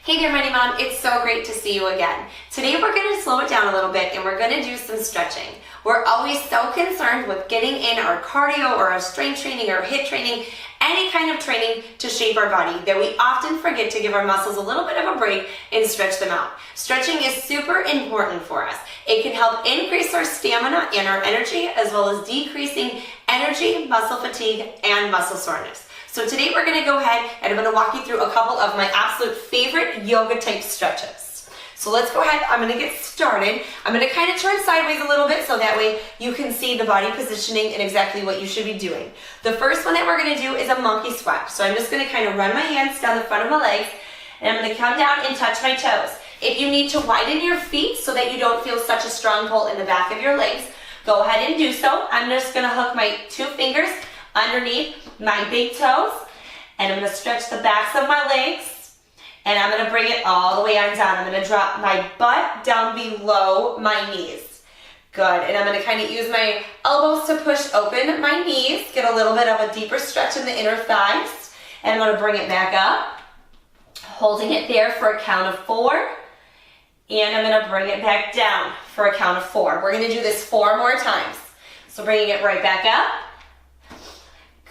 Hey there, Mighty Mom. It's so great to see you again. Today we're going to slow it down a little bit and we're going to do some stretching. We're always so concerned with getting in our cardio or our strength training or HIIT training, any kind of training to shape our body, that we often forget to give our muscles a little bit of a break and stretch them out. Stretching is super important for us. It can help increase our stamina and our energy, as well as decreasing energy, muscle fatigue, and muscle soreness. So today we're going to go ahead and I'm going to walk you through a couple of my absolute favorite yoga type stretches. So let's go ahead. I'm going to get started. I'm going to kind of turn sideways a little bit so that way you can see the body positioning and exactly what you should be doing. The first one that we're going to do is a monkey squat. So I'm just going to kind of run my hands down the front of my legs and I'm going to come down and touch my toes. If you need to widen your feet so that you don't feel such a strong pull in the back of your legs, go ahead and do so. I'm just going to hook my two fingers underneath my big toes, and I'm going to stretch the backs of my legs, and I'm going to bring it all the way on down. I'm going to drop my butt down below my knees. Good, and I'm going to kind of use my elbows to push open my knees, get a little bit of a deeper stretch in the inner thighs, and I'm going to bring it back up, holding it there for a count of 4, and I'm going to bring it back down for a count of 4. We're going to do this 4 more times. So bringing it right back up.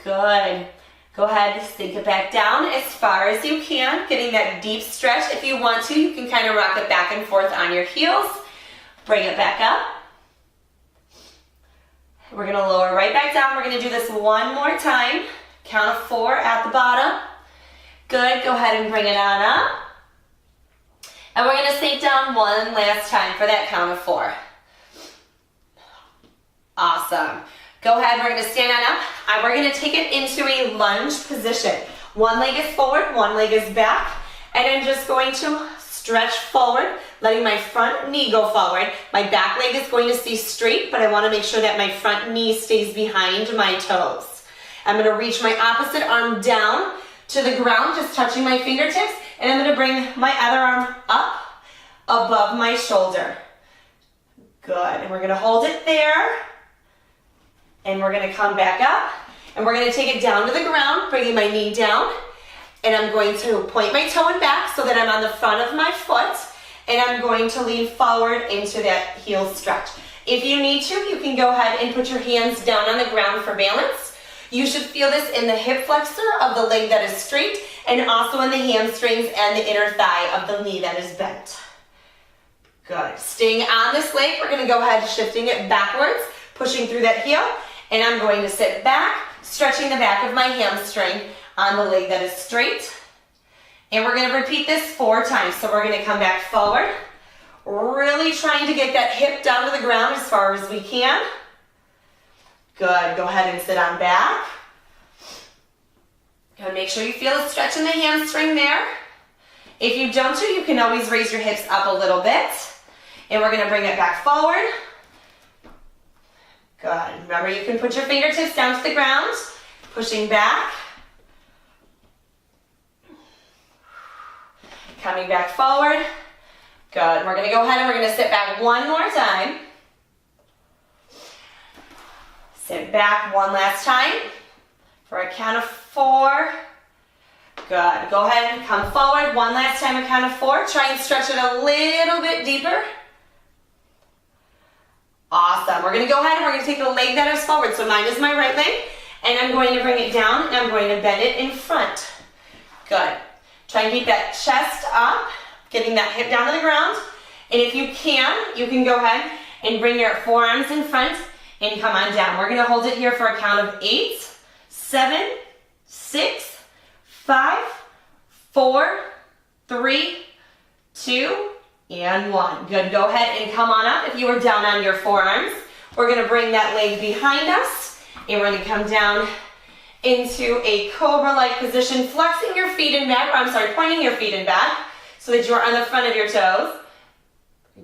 Good. Go ahead, sink it back down as far as you can, getting that deep stretch. If you want to, you can kind of rock it back and forth on your heels. Bring it back up. We're going to lower right back down. We're going to do this one more time. Count of 4 at the bottom. Good. Go ahead and bring it on up. And we're going to sink down one last time for that count of 4. Awesome. Go ahead, we're going to stand on up, and we're going to take it into a lunge position. One leg is forward, one leg is back, and I'm just going to stretch forward, letting my front knee go forward. My back leg is going to stay straight, but I want to make sure that my front knee stays behind my toes. I'm going to reach my opposite arm down to the ground, just touching my fingertips, and I'm going to bring my other arm up above my shoulder. Good, and we're going to hold it there. And we're going to come back up, and we're going to take it down to the ground, bringing my knee down, and I'm going to point my toe and back so that I'm on the front of my foot, and I'm going to lean forward into that heel stretch. If you need to, you can go ahead and put your hands down on the ground for balance. You should feel this in the hip flexor of the leg that is straight, and also in the hamstrings and the inner thigh of the knee that is bent. Good. Staying on this leg, we're going to go ahead shifting it backwards, pushing through that heel. And I'm going to sit back, stretching the back of my hamstring on the leg that is straight. And we're going to repeat this 4 times. So we're going to come back forward, really trying to get that hip down to the ground as far as we can. Good. Go ahead and sit on back. Good. Make sure you feel a stretch in the hamstring there. If you don't do, you can always raise your hips up a little bit. And we're going to bring it back forward. Good. Remember, you can put your fingertips down to the ground, pushing back. Coming back forward. Good. We're going to go ahead and we're going to sit back one more time. Sit back one last time for a count of 4. Good. Go ahead and come forward one last time, a count of 4. Try and stretch it a little bit deeper. Awesome. We're going to go ahead and we're going to take the leg that is forward. So mine is my right leg. And I'm going to bring it down and I'm going to bend it in front. Good. Try and keep that chest up, getting that hip down to the ground. And if you can go ahead and bring your forearms in front and come on down. We're going to hold it here for a count of 8, 7, 6, 5, 4, 3, 2, and 1. Good. Go ahead and come on up. If you were down on your forearms, we're going to bring that leg behind us, and we're going to come down into a cobra-like position, flexing your feet in back, pointing your feet in back so that you're on the front of your toes.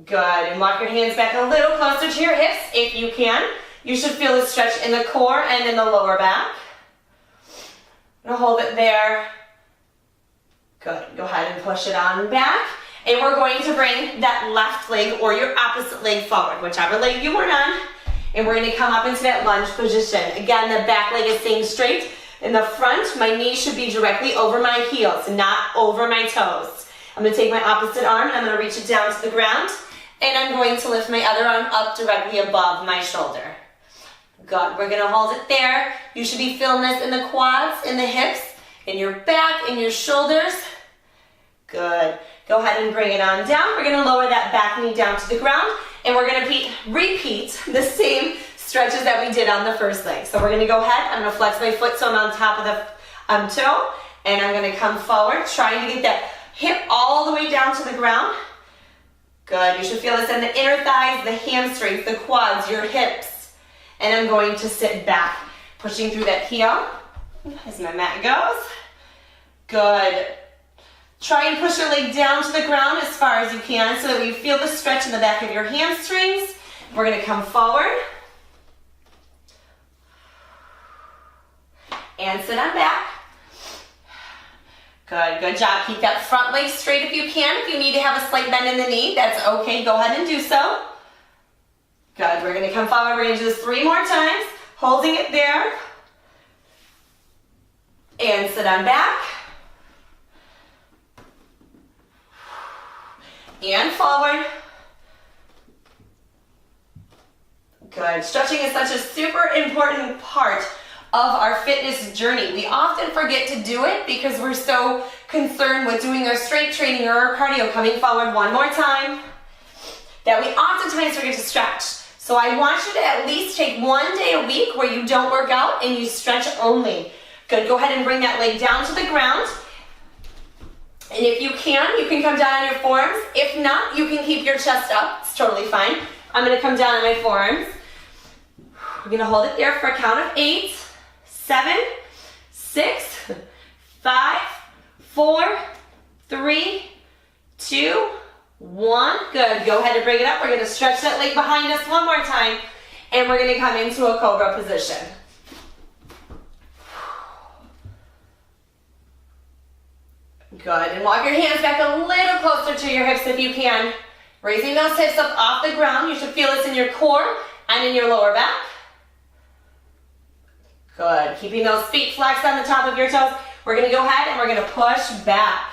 Good. And walk your hands back a little closer to your hips if you can. You should feel the stretch in the core and in the lower back. I'm going to hold it there. Good. Go ahead and push it on back. And we're going to bring that left leg or your opposite leg forward, whichever leg you were on. And we're going to come up into that lunge position. Again, the back leg is staying straight. In the front, my knees should be directly over my heels, not over my toes. I'm gonna take my opposite arm and I'm gonna reach it down to the ground, and I'm going to lift my other arm up directly above my shoulder. Good, we're gonna hold it there. You should be feeling this in the quads, in the hips, in your back, in your shoulders. Good. Go ahead and bring it on down. We're gonna lower that back knee down to the ground, and we're gonna repeat the same stretches that we did on the first leg. So we're gonna go ahead, I'm gonna flex my foot so I'm on top of the toe, and I'm gonna come forward, trying to get that hip all the way down to the ground. Good, you should feel this in the inner thighs, the hamstrings, the quads, your hips. And I'm going to sit back, pushing through that heel as my mat goes. Good. Try and push your leg down to the ground as far as you can so that you feel the stretch in the back of your hamstrings. We're gonna come forward. And sit on back. Good, good job. Keep that front leg straight if you can. If you need to have a slight bend in the knee, that's okay. Go ahead and do so. Good, we're gonna come forward. We're gonna do this 3 more times, holding it there. And sit on back. And forward. Good, stretching is such a super important part of our fitness journey. We often forget to do it because we're so concerned with doing our strength training or our cardio. Coming forward 1 more time, that we oftentimes forget to stretch. So I want you to at least take 1 day a week where you don't work out and you stretch only. Good, go ahead and bring that leg down to the ground. And if you can come down on your forearms. If not, you can keep your chest up. It's totally fine. I'm gonna come down on my forearms. We're gonna hold it there for a count of 8, 7, 6, 5, 4, 3, 2, 1. Good. Go ahead and bring it up. We're going to stretch that leg behind us 1 more time, and we're going to come into a cobra position. Good. And walk your hands back a little closer to your hips if you can. Raising those hips up off the ground. You should feel this in your core and in your lower back. Good. Keeping those feet flexed on the top of your toes. We're going to go ahead and we're going to push back.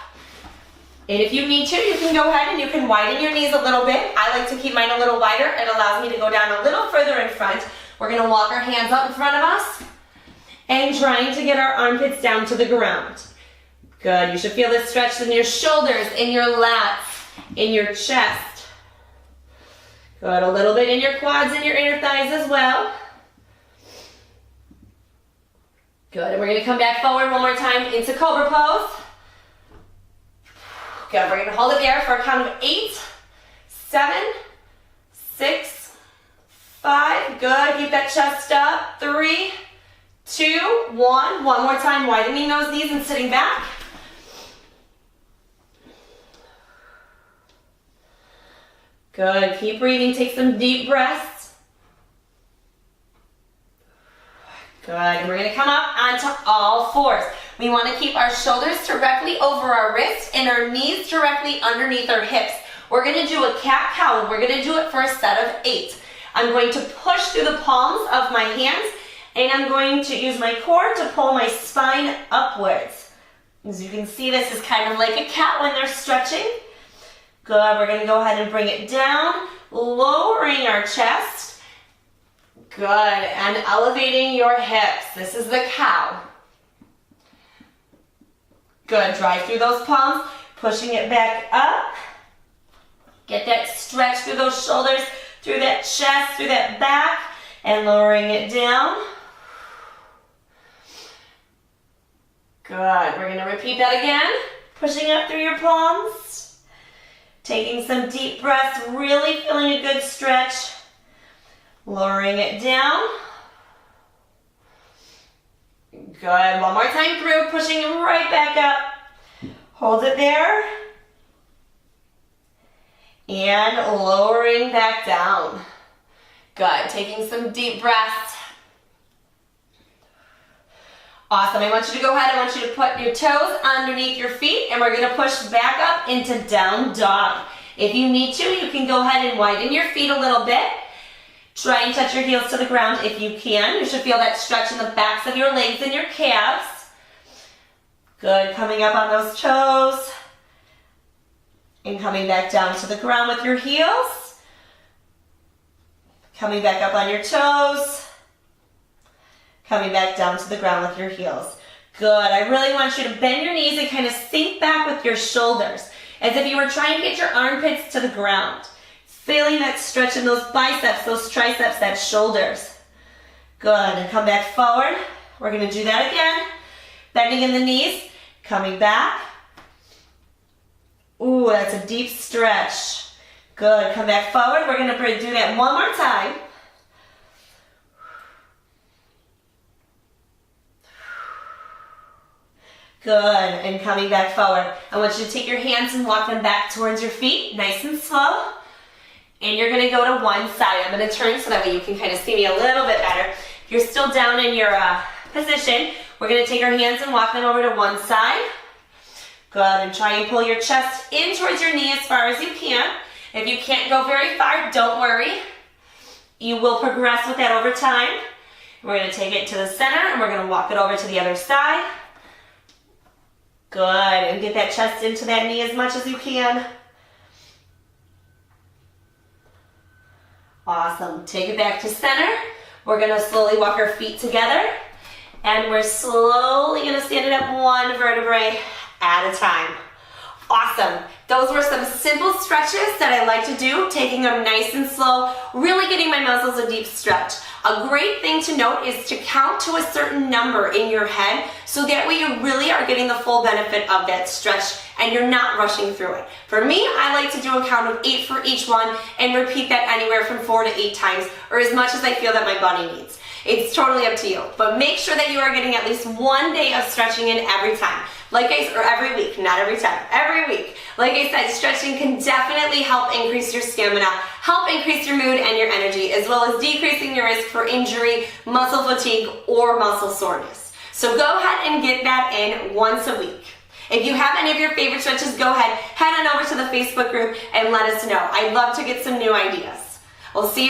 And if you need to, you can go ahead and you can widen your knees a little bit. I like to keep mine a little wider. It allows me to go down a little further in front. We're going to walk our hands up in front of us and trying to get our armpits down to the ground. Good. You should feel this stretch in your shoulders, in your lats, in your chest. Good. A little bit in your quads and your inner thighs as well. Good. And we're going to come back forward 1 more time into Cobra pose. Good, we're going to hold it there for a count of 8, 7, 6, 5. Good, keep that chest up. 3, 2, 1. 1 more time, widening those knees and sitting back. Good, keep breathing. Take some deep breaths. Good, and we're going to come up onto all fours. We want to keep our shoulders directly over our wrists and our knees directly underneath our hips. We're going to do a cat-cow, and we're going to do it for a set of 8. I'm going to push through the palms of my hands, and I'm going to use my core to pull my spine upwards. As you can see, this is kind of like a cat when they're stretching. Good, we're going to go ahead and bring it down, lowering our chest. Good, and elevating your hips. This is the cow. Good, drive through those palms, pushing it back up. Get that stretch through those shoulders, through that chest, through that back, and lowering it down. Good, we're going to repeat that again. Pushing up through your palms. Taking some deep breaths, really feeling a good stretch. Lowering it down. Good, 1 more time through, pushing it right back up. Hold it there. And lowering back down. Good, taking some deep breaths. Awesome, I want you to go ahead, I want you to put your toes underneath your feet, and we're gonna push back up into down dog. If you need to, you can go ahead and widen your feet a little bit. Try and touch your heels to the ground if you can. You should feel that stretch in the backs of your legs and your calves. Good, coming up on those toes. And coming back down to the ground with your heels. Coming back up on your toes. Coming back down to the ground with your heels. Good. I really want you to bend your knees and kind of sink back with your shoulders, as if you were trying to get your armpits to the ground. Feeling that stretch in those biceps, those triceps, that shoulders. Good. And come back forward. We're going to do that again. Bending in the knees. Coming back. Ooh, that's a deep stretch. Good. Come back forward. We're going to do that one more time. Good, and coming back forward. I want you to take your hands and walk them back towards your feet, nice and slow. And you're gonna go to one side. I'm gonna turn so that way you can kind of see me a little bit better. If you're still down in your position, we're gonna take our hands and walk them over to one side. Good, and try and pull your chest in towards your knee as far as you can. If you can't go very far, don't worry. You will progress with that over time. We're gonna take it to the center and we're gonna walk it over to the other side. Good, and get that chest into that knee as much as you can. Awesome. Take it back to center. We're going to slowly walk our feet together, and we're slowly going to stand it up one vertebrae at a time. Awesome. Those were some simple stretches that I like to do, taking them nice and slow, really getting my muscles a deep stretch. A great thing to note is to count to a certain number in your head, so that way you really are getting the full benefit of that stretch and you're not rushing through it. For me, I like to do a count of 8 for each one and repeat that anywhere from 4 to 8 times, or as much as I feel that my body needs. It's totally up to you, but make sure that you are getting at least one day of stretching in every time. Or every week, not every time, every week. Like I said, stretching can definitely help increase your stamina, help increase your mood and your energy, as well as decreasing your risk for injury, muscle fatigue, or muscle soreness. So go ahead and get that in once a week. If you have any of your favorite stretches, go ahead, head on over to the Facebook group and let us know. I'd love to get some new ideas. We'll see you